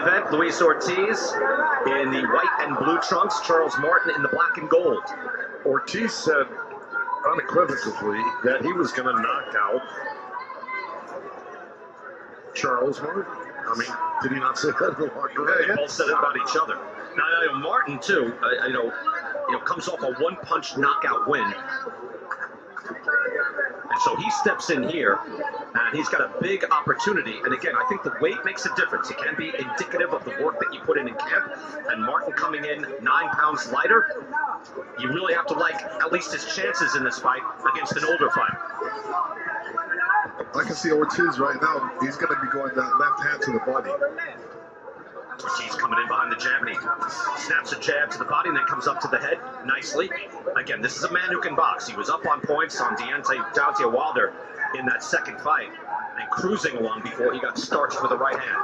event, Luis Ortiz in the white and blue trunks, Charles Martin in the black and gold. Ortiz said unequivocally that he was going to knock out Charles Martin. I mean, did he not say that in the locker room? They both said it about each other. Now, Martin too, comes off a one-punch knockout win. And so he steps in here, and he's got a big opportunity. And again, I think the weight makes a difference. It can be indicative of the work that you put in camp. And Martin coming in 9 pounds lighter, you really have to like at least his chances in this fight against an older fighter. I can see Ortiz right now. He's going to be going that left hand to the body. Ortiz coming in behind the jab, and he snaps a jab to the body and then comes up to the head nicely. Again, this is a man who can box. He was up on points on Deontay Wilder in that second fight and cruising along before he got starched with a right hand.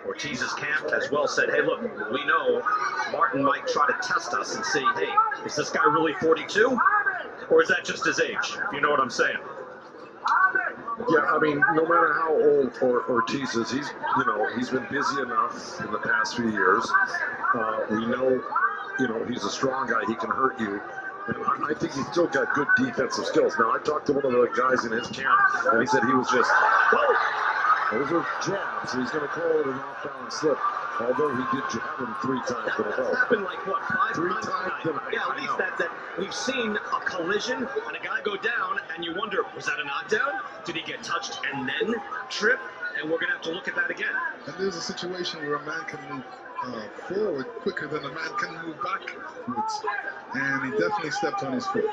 Ortiz's camp as well said, hey, look, we know Martin might try to test us and see, hey, is this guy really 42? Or is that just his age? If you know what I'm saying. Yeah, I mean, no matter how old Ortiz is, he's been busy enough in the past few years. We know, he's a strong guy. He can hurt you. And I think he's still got good defensive skills. Now, I talked to one of the guys in his camp, and he said he was just, those are jabs. So he's going to call it an off-balance slip. Although he did jab him 3 times in a row. It's been like, what, 5 3 times tonight? Yeah, at least that we've seen a collision and a guy go down, and you wonder, was that a knockdown? Did he get touched and then trip? And we're going to have to look at that again. And there's a situation where a man can move forward quicker than a man can move backwards. And he definitely stepped on his foot.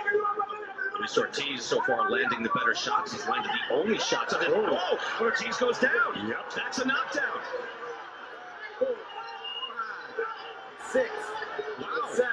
Luis Ortiz so far landing the better shots. He's landed the only shots of it. Oh, Ortiz goes down. Yep. That's a knockdown. 4, 5, 6, Wow. 7,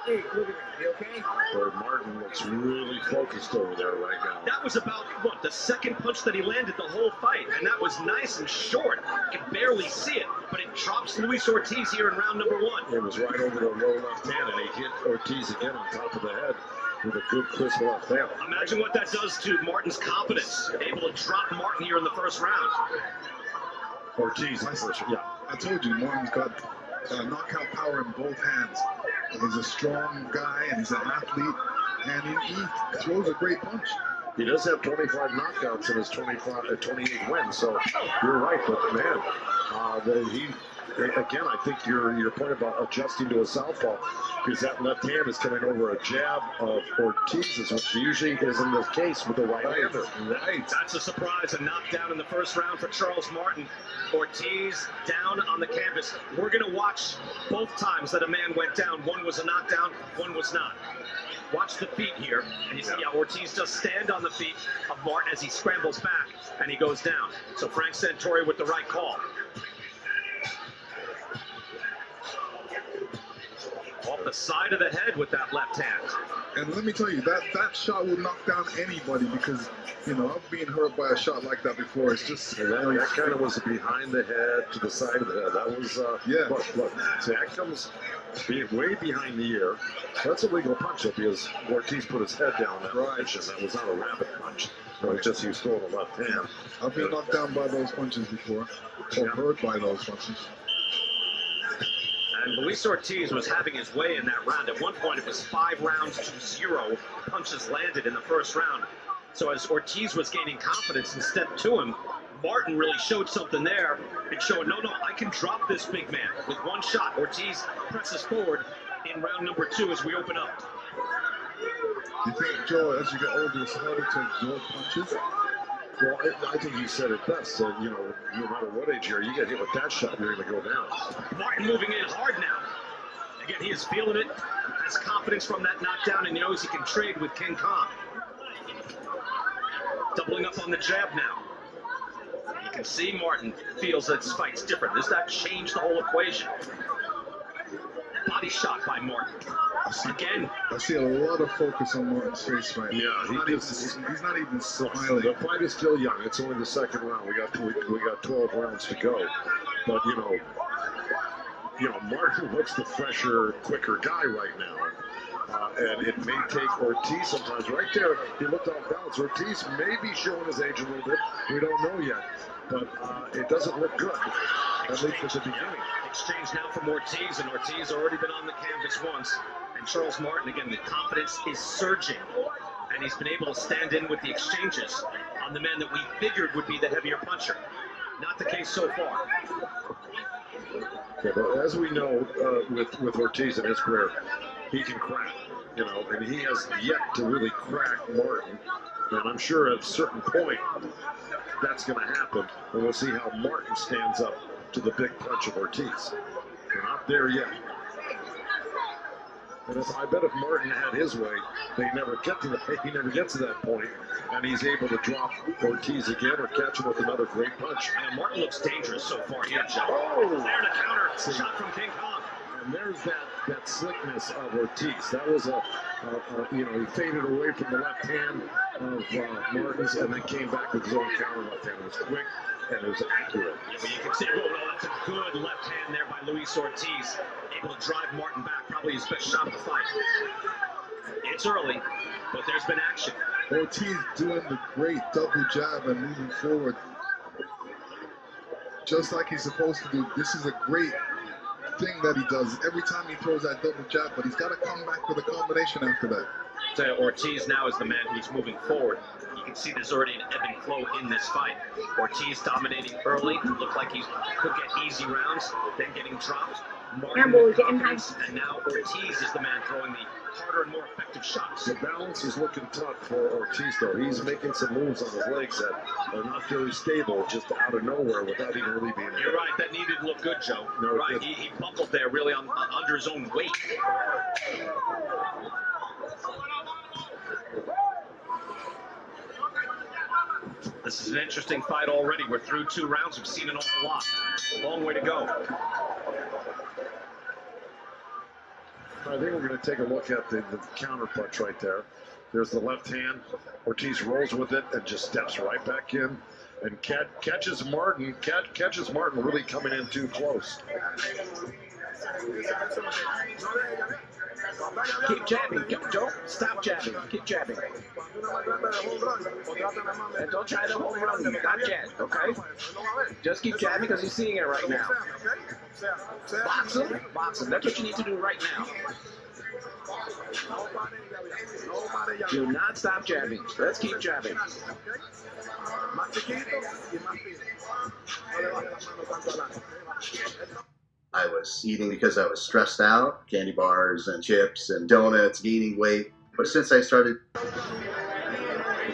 8. Look at him. You okay? Boy, Martin looks really focused over there right now. That was about, the second punch that he landed the whole fight. And that was nice and short. You can barely see it. But it drops Luis Ortiz here in round number 1. It was right over the low left hand, and he hit Ortiz again on top of the head with a good crisp left hand. Imagine what that does to Martin's confidence. Able to drop Martin here in the first round. Ortiz, yeah. I told you, Martin's got knockout power in both hands. He's a strong guy, and he's an athlete, and he throws a great punch. He does have 25 knockouts in his 28 wins, so you're right, but man, again, I think your point about adjusting to a southpaw, because that left hand is coming over a jab of Ortiz's, which usually isn't the case with the right-hander. Right. That's a surprise. A knockdown in the first round for Charles Martin. Ortiz down on the canvas. We're going to watch both times that a man went down. One was a knockdown, one was not. Watch the feet here, and you see how Ortiz does stand on the feet of Martin as he scrambles back, and he goes down. So Frank Santori with the right call. Off the side of the head with that left hand. And let me tell you, that shot will knock down anybody, because, I've been hurt by a shot like that before. It's just... And that kind of was behind the head to the side of the head. That was, yeah. Look, so that comes being way behind the ear. That's a legal punch up, because Ortiz put his head down that position. That was not a rapid punch. No, it's just he was throwing the left hand. I've been knocked down by those punches before, or hurt by those punches. And Luis Ortiz was having his way in that round. At one point, it was 5 rounds to 0 punches landed in the first round. So as Ortiz was gaining confidence and stepped to him, Martin really showed something there and showed, no, I can drop this big man with one shot. Ortiz presses forward in round number 2 as we open up. You think, Joe, as you get older, it's harder to absorb punches? Well, I think you said it best. No matter what age you are, you get hit with that shot, you're going to go down. Martin moving in hard now. Again, he is feeling it, has confidence from that knockdown, and he knows he can trade with King Kong. Doubling up on the jab now. You can see Martin feels that this fight's different. Does that change the whole equation? Body shot by Martin. Again. I see a lot of focus on Martin's face right now. Yeah, he's not even smiling. The fight is still young. It's only the second round. We got 12 rounds to go. But Martin looks the fresher, quicker guy right now. And it may take Ortiz sometimes. Right there, he looked off balance. Ortiz may be showing his age a little bit. We don't know yet. But it doesn't look good, at least at the beginning. Exchange now from Ortiz, and Ortiz already been on the canvas once. And Charles Martin, again, the confidence is surging. And he's been able to stand in with the exchanges on the man that we figured would be the heavier puncher. Not the case so far. Yeah, but as we know with Ortiz in his career, he can crack, you know, and he has yet to really crack Martin. And I'm sure at a certain point that's going to happen, and we'll see how Martin stands up to the big punch of Ortiz. They're not there yet. And I bet if Martin had his way, he never gets to that point, and he's able to drop Ortiz again or catch him with another great punch. And Martin looks dangerous so far here, Joe. Oh, there to counter shot from King Kong. And there's that slickness of Ortiz. That was you know, he faded away from the left hand of Martin's and then came back with his own counter left hand. It was quick and it was accurate. Yeah, but you can see, oh, no, that's a good left hand there by Luis Ortiz. Able to drive Martin back, probably his best shot of the fight. It's early, but there's been action. Ortiz doing the great double jab and moving forward just like he's supposed to do. This is a great thing that he does every time he throws that double jab, but he's got to come back with a combination after that. So Ortiz now is the man who's moving forward. You can see there's already an ebb and flow in this fight. Ortiz dominating early, looked like he could get easy rounds, then getting dropped. Martin with confidence, and now Ortiz is the man throwing the harder and more effective shots. The balance is looking tough for Ortiz, though. He's making some moves on his legs that are not very stable, just out of nowhere without even really being. You're right, that needed to look good, Joe. No, right, he buckled there really under his own weight. This is an interesting fight already. We're through 2 rounds. We've seen an awful lot. Long way to go. I think we're going to take a look at the counter punch right there. There's the left hand. Ortiz rolls with it and just steps right back in and catches Martin. Catches Martin really coming in too close. Keep jabbing. Don't stop jabbing. Keep jabbing. And don't try to home run. Not yet, okay? Just keep jabbing because he's seeing it right now. Box him. Box him. That's what you need to do right now. Do not stop jabbing. Let's keep jabbing. I was eating because I was stressed out, candy bars and chips and donuts, gaining weight. But since I started...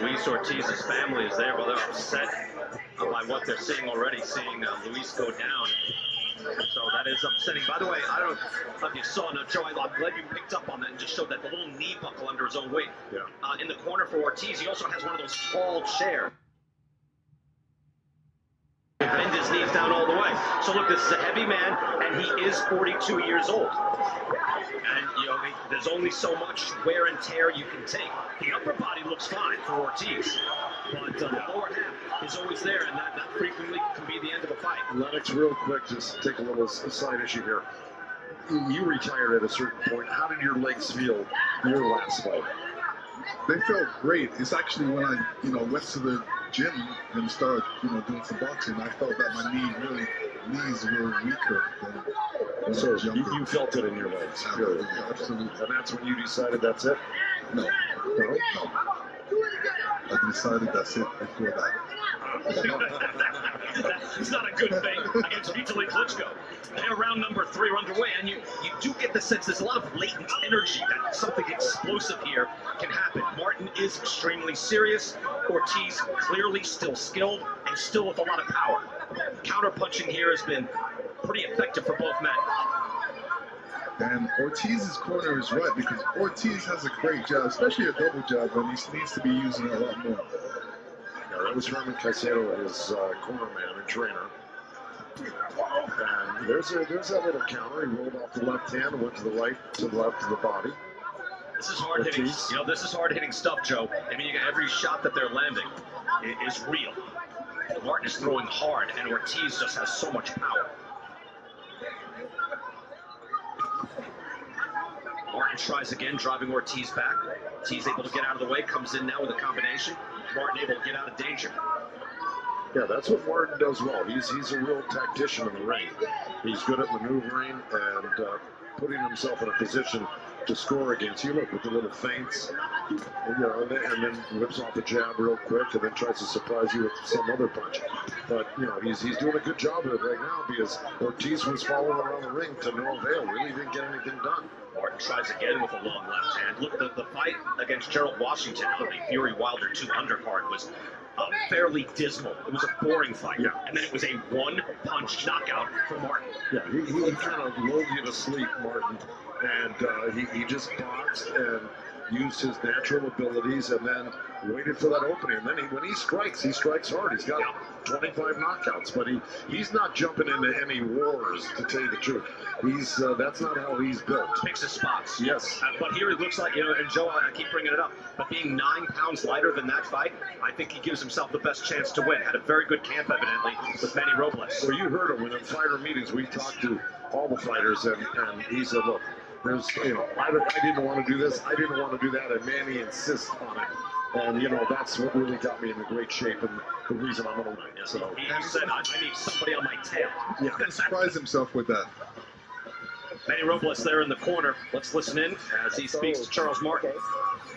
Luis Ortiz's family is there, but they're upset by what they're seeing already, seeing Luis go down. So that is upsetting. By the way, I don't know if you saw, no, Joe, I'm glad you picked up on that and just showed that the little knee buckle under his own weight. Yeah. In the corner for Ortiz, he also has one of those tall chairs. Bend his knees down all the way. So look, this is a heavy man, and he is 42 years old. And you know, there's only so much wear and tear you can take. The upper body looks fine for Ortiz, but the lower half is always there, and that frequently can be the end of a fight. Lennox, real quick, just take a little side issue here. You retired at a certain point. How did your legs feel your last fight? They felt great. It's actually when I, went to the gym and started, doing some boxing, I felt that my knees were weaker than so you felt it in your legs. Absolutely, absolutely. And that's when you decided that's it? No. I decided that's it before that. That's not a good thing against Vitaly Klitschko. They're round number 3 underway, and you do get the sense there's a lot of latent energy that something explosive here can happen. Martin is extremely serious. Ortiz clearly still skilled and still with a lot of power. Counter punching here has been pretty effective for both men. And Ortiz's corner is right because Ortiz has a great jab, especially a double jab, and he needs to be using it a lot more. Yeah, that was Herman Caicedo, his corner man and trainer. And there's that little counter. He rolled off the left hand, went to the right, to the left, to the body. This is hard hitting. This is hard hitting stuff, Joe. I mean, every shot that they're landing is real. Martin is throwing hard, and Ortiz just has so much power. Martin tries again, driving Ortiz back. Ortiz able to get out of the way, comes in now with a combination. Martin able to get out of danger. Yeah, that's what Martin does well. He's a real tactician in the ring. He's good at maneuvering and putting himself in a position to score against you. Look, with the little feints, and then whips off a jab real quick, and then tries to surprise you with some other punch. But he's doing a good job of it right now, because Ortiz was following around the ring to no avail. Really didn't get anything done. Martin tries again with a long left hand. Look, the fight against Gerald Washington on the Fury Wilder 2 undercard was fairly dismal. It was a boring fight. Yeah. And then it was a one-punch knockout for Martin. Yeah, he kind of lulled you to sleep, Martin. And he just boxed and used his natural abilities, and then waited for that opening. And then when he strikes hard. He's got 25 knockouts, but he's not jumping into any wars, to tell you the truth. That's not how he's built. Picks his spots. Yes. But here it looks like, and Joe, I keep bringing it up, but being 9 pounds lighter than that fight, I think he gives himself the best chance to win. Had a very good camp, evidently, with Manny Robles. Well, you heard him when in fighter meetings, we talked to all the fighters, and he said, look, I didn't want to do this, I didn't want to do that, and Manny insists on it. And, that's what really got me in great shape, and the reason I'm on it. So He said, I need somebody on my tail. Yeah. He surprised himself with that. Manny Robles there in the corner. Let's listen in as he speaks to Charles Martin.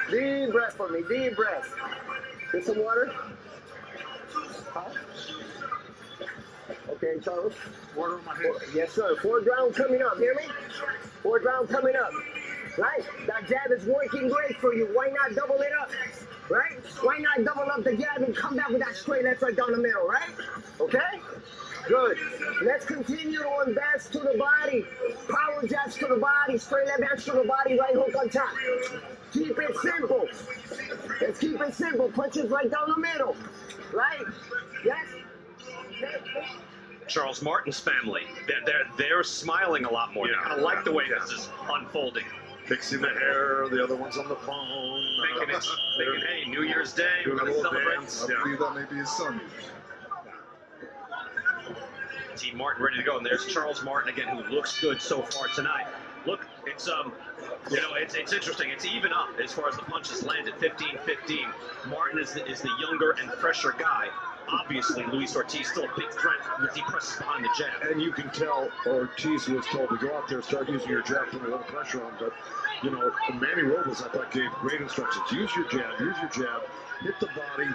Okay. Deep breath for me, deep breath. Get some water. Huh? Okay, Charles. Water on my head. Yes, sir. 4th round coming up. Hear me? 4th round coming up. Right? That jab is working great for you. Why not double it up? Right? Why not double up the jab and come back with that straight left right down the middle, right? Okay? Good. Let's continue on backs to the body. Power jabs to the body. Straight left hands to the body. Right hook on top. Keep it simple. Let's keep it simple. Punches right down the middle. Right? Yes? Charles Martin's family, they're smiling a lot more. Yeah. They kind of like the way this is unfolding. fixing the hair, the other one's on the phone. Thinking, hey, New Year's Day, we're going to celebrate. I believe that may be his son. Team Martin ready to go, and there's Charles Martin again, who looks good so far tonight. Look, it's it's interesting. It's even up as far as the punches landed, 15-15. Martin is the younger and fresher guy. Obviously, Luis Ortiz still a big threat as he presses behind the jab. And you can tell Ortiz was told to go out there, start using your jab, put a little pressure on. But, Manny Robles, I thought, gave great instructions. Use your jab, hit the body,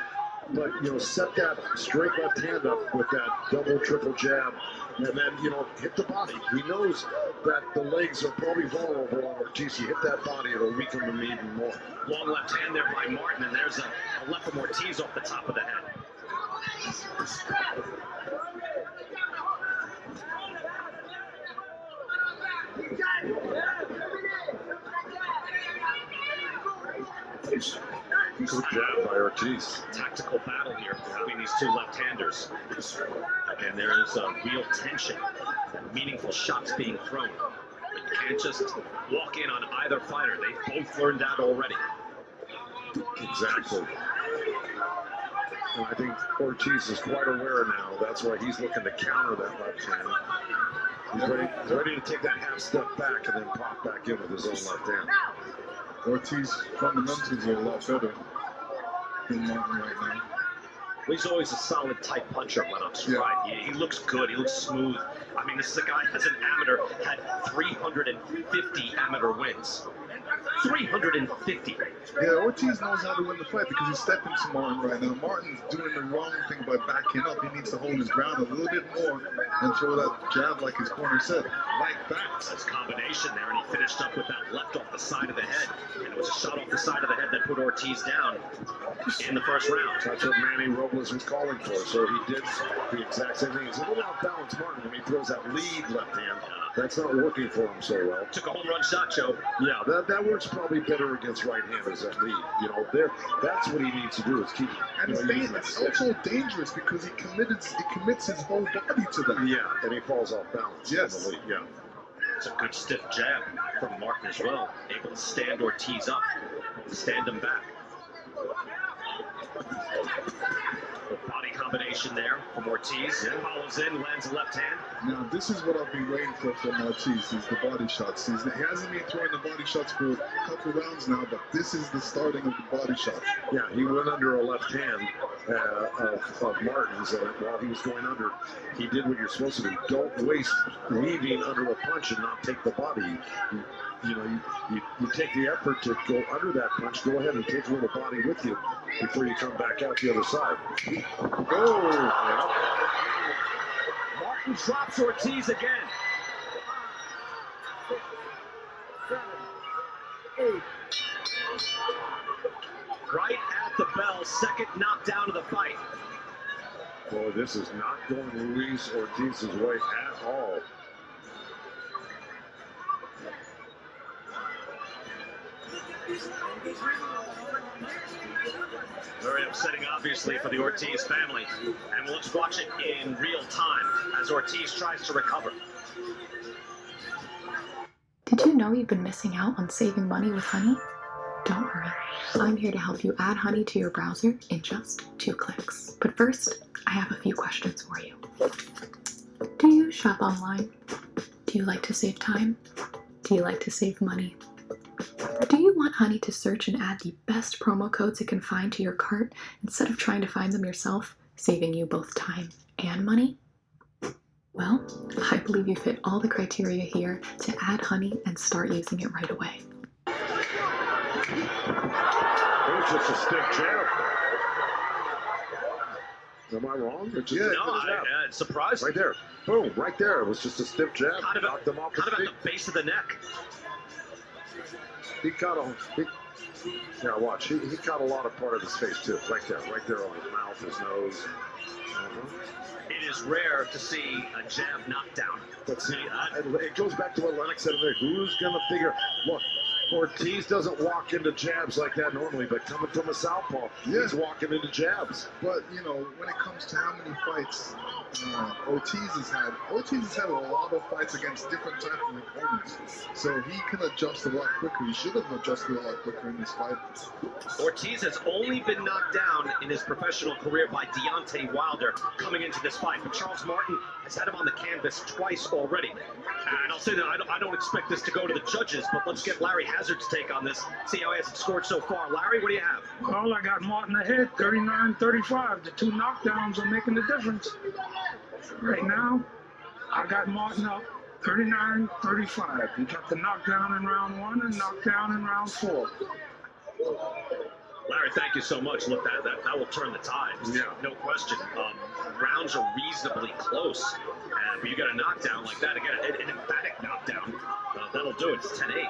but, set that straight left hand up with that double, triple jab, and then, hit the body. He knows that the legs are probably vulnerable on Ortiz. You hit that body, it'll weaken him even more. Long left hand there by Martin, and there's a left from Ortiz off the top of the head. Good jab by Ortiz. Tactical battle here between these two left-handers. Again, there is real tension, meaningful shots being thrown. But you can't just walk in on either fighter. They've both learned that already. Exactly. And I think Ortiz is quite aware now. That's why he's looking to counter that left hand. He's ready to take that half step back and then pop back in with his own left hand. Ortiz fundamentals are a lot better than Martin right now. Well, he's always a solid, tight puncher when on stride. He looks good. He looks smooth. I mean, this is a guy as an amateur had 350 amateur wins. 350. Yeah, Ortiz knows how to win the fight because he's stepping to Martin right now. Martin's doing the wrong thing by backing up. He needs to hold his ground a little bit more and throw that jab, like his corner said, like that. Nice combination there, and he finished up with that left off the side of the head. And it was a shot off the side of the head that put Ortiz down in the first round. That's what Manny Robles was calling for. So he did the exact same thing. He's a little off-balance Martin when he throws that lead left hand. That's not working for him so well. Took a home run shot, Joe. Yeah, that works probably better against right-handers, that lead. That's what he needs to do is keep. And it's also dangerous because he commits his whole body to that. Yeah, and he falls off balance. Yes. On the lead. Yeah. It's a good stiff jab from Martin as well. Able to stand Ortiz up, stand him back. Body combination. combination there from Ortiz. Follows in, lands a left hand. Now, this is what I've been waiting for from Ortiz, is the body shots. He hasn't been throwing the body shots for a couple rounds now, but this is the starting of the body shots. Yeah, he went under a left hand of Martin's, and while he was going under, he did what you're supposed to do. Don't waste weaving under a punch and not take the body. You take the effort to go under that punch, go ahead and take a little body with you before you come back out the other side. Oh, yeah. Martin drops Ortiz again. 7, 8. Right at the bell, second knockdown of the fight. Boy, this is not going Luis Ortiz's way at all. Very upsetting, obviously, for the Ortiz family. And let's watch it in real time as Ortiz tries to recover. Did you know you've been missing out on saving money with Honey? Don't worry, I'm here to help you add Honey to your browser in just 2 clicks. But first, I have a few questions for you. Do you shop online? Do you like to save time? Do you like to save money? Or do you want Honey to search and add the best promo codes it can find to your cart instead of trying to find them yourself, saving you both time and money? Well, I believe you fit all the criteria here to add Honey and start using it right away. It was just a stick jab. Am I wrong? It's just It's surprising. right there. Boom, right there. It was just a stiff jab. Kind of Knocked him off his at feet. the base of the neck. He caught watch. He caught a lot of part of his face too. Right there on his mouth, his nose. It is rare to see a jab knockdown. But see, it goes back to what Lennox said there. Who's gonna figure? Look, Ortiz doesn't walk into jabs like that normally, but coming from a southpaw, he's walking into jabs. But, when it comes to how many fights Ortiz has had a lot of fights against different types of opponents. So he can adjust a lot quicker. He should have adjusted a lot quicker in this fight. Ortiz has only been knocked down in his professional career by Deontay Wilder coming into this fight. But Charles Martin has had him on the canvas twice already. And I'll say that I don't expect this to go to the judges, but let's get Larry Hazard's take on this, see how he has it scored so far. Larry, what do you have? Well, I got Martin ahead, 39-35. The 2 knockdowns are making the difference. Right now, I got Martin up 39-35. He got the knockdown in round 1 and knockdown in round 4. Larry, thank you so much. Look, that will turn the tides. Yeah. No question. Rounds are reasonably close. But you got a knockdown like that, again, an emphatic knockdown. That'll do it. It's 10-8.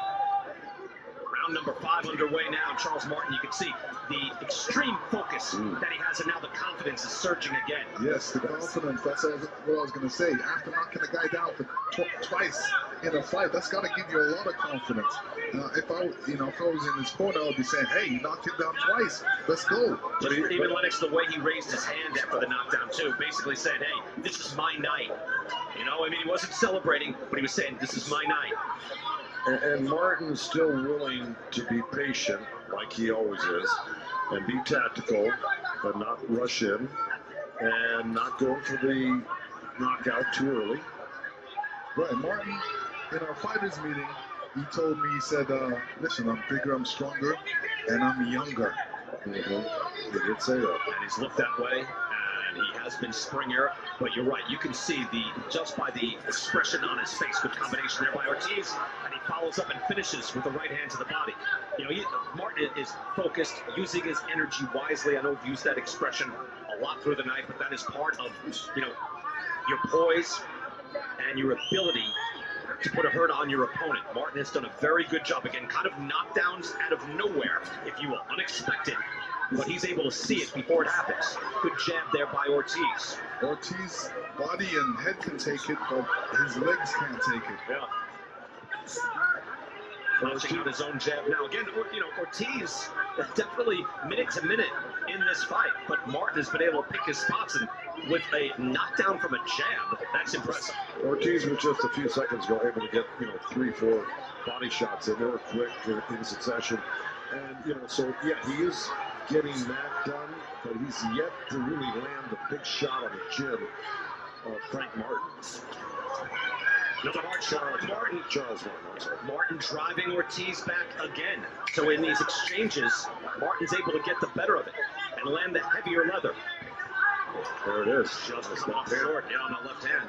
Round number 5 underway now. Charles Martin, you can see the extreme focus that he has, and now the confidence is surging again. Yes, the confidence. That's what I was going to say. After knocking a guy down for twice in a fight, that's got to give you a lot of confidence. If I was in his corner, I would be saying, "Hey, you knocked him down twice. Let's go." Even Lennox, the way he raised his hand after the knockdown too, basically said, "Hey, this is my night." He wasn't celebrating, but he was saying, "This is my night." And Martin's still willing to be patient, like he always is, and be tactical, but not rush in, and not go for the knockout too early. Right, Martin, in our fighters meeting, he told me, he said, listen, I'm bigger, I'm stronger, and I'm younger. He did say that. And he's looked that way, and he has been springier, but you're right, you can see just by the expression on his face, good combination there by Ortiz, and he follows up and finishes with the right hand to the body. Martin is focused, using his energy wisely. I know we've used that expression a lot through the night, but that is part of, your poise and your ability to put a hurt on your opponent. Martin has done a very good job. Again, kind of knockdowns out of nowhere, if you will, unexpected. But he's able to see it before it happens. Good jab there by Ortiz. Ortiz, body and head can take it, but his legs can't take it. Yeah. Launching out his own jab now. Again, Ortiz definitely minute to minute in this fight, but Martin has been able to pick his spots, and with a knockdown from a jab, that's impressive. Ortiz was just a few seconds ago able to get 3-4 body shots in there quick in succession, and so yeah, he is getting that done, but he's yet to really land the big shot on the chin of Frank Martin. Another hard shot on Martin. Charles Martin, I'm sorry. Martin driving Ortiz back again. So in these exchanges, Martin's able to get the better of it and land the heavier leather. There it is. Just coming up short, on the left hand.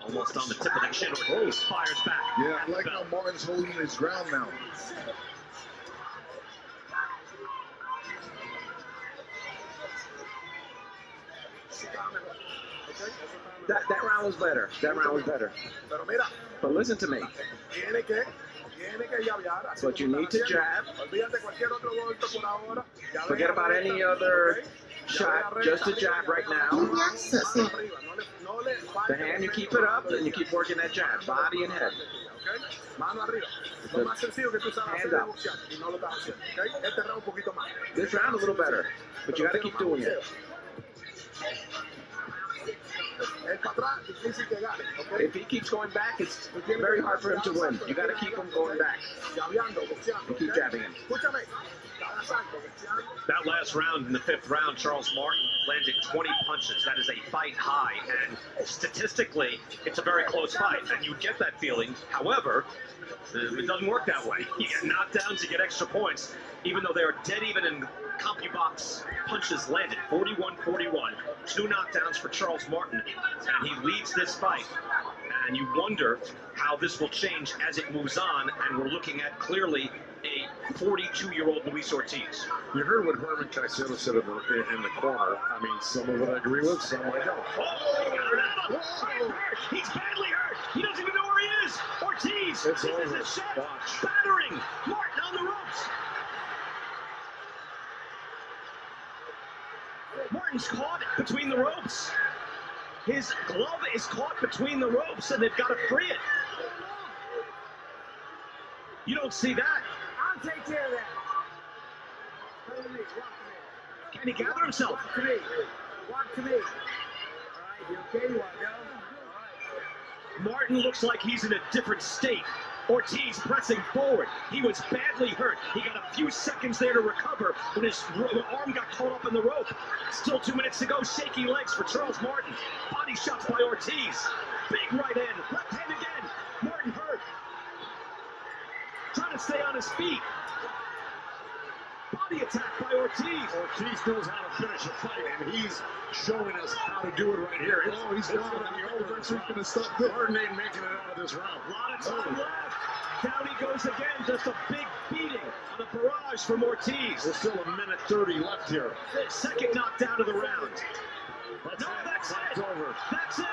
Almost on the tip of the chin. Ortiz fires back. Yeah, I like how Martin's holding his ground now. That round was better. That round was better. But listen to me. But you need to jab. Forget about any other shot. Just a jab right now. The hand, you keep it up, and you keep working that jab. Body and head. Hand up. This round a little better, but you got to keep doing it. If he keeps going back, it's very hard for him to win. You got to keep him going back. And keep jabbing him. That last round in the 5th round, Charles Martin landed 20 punches. That is a fight high, and statistically, it's a very close fight, and you get that feeling. However, it doesn't work that way. You get knockdowns, you get extra points, even though they are dead even in CompuBox punches landed. 41-41, 2 knockdowns for Charles Martin, and he leads this fight. And you wonder how this will change as it moves on, and we're looking at clearly a 42-year-old Luis Ortiz. You heard what Herman Caicedo said in the corner. I mean, some of it I agree with, some I don't. Oh, he got it out. Hurt. He's badly hurt. He doesn't even know where he is. Ortiz, It's this over. is a shot. Watch. Battering Martin on the ropes. Martin's caught between the ropes. His glove is caught between the ropes, and they've got to free it. You don't see that. I'll take care of that. Come to me. Walk to me. Can he gather himself? Walk to me. Walk to me. All right, you okay? You want to go? All right. Martin looks like he's in a different state. Ortiz pressing forward. He was badly hurt. He got a few seconds there to recover when his arm got caught up in the rope. Still 2 minutes to go. Shaky legs for Charles Martin. Body shots by Ortiz. Big right hand. Left hand again. Martin hurt. Trying to stay on his feet. Body attack by Ortiz. Ortiz knows how to finish a fight, and he's showing us how to do it right here. He's going to stop this. Martin ain't making it out of this round. A lot of time left. Down he goes again. Just a big beating on a barrage from Ortiz. There's still 1:30 left here. Second knockdown of the round. That's No, it. that's Fight's it. over. That's it.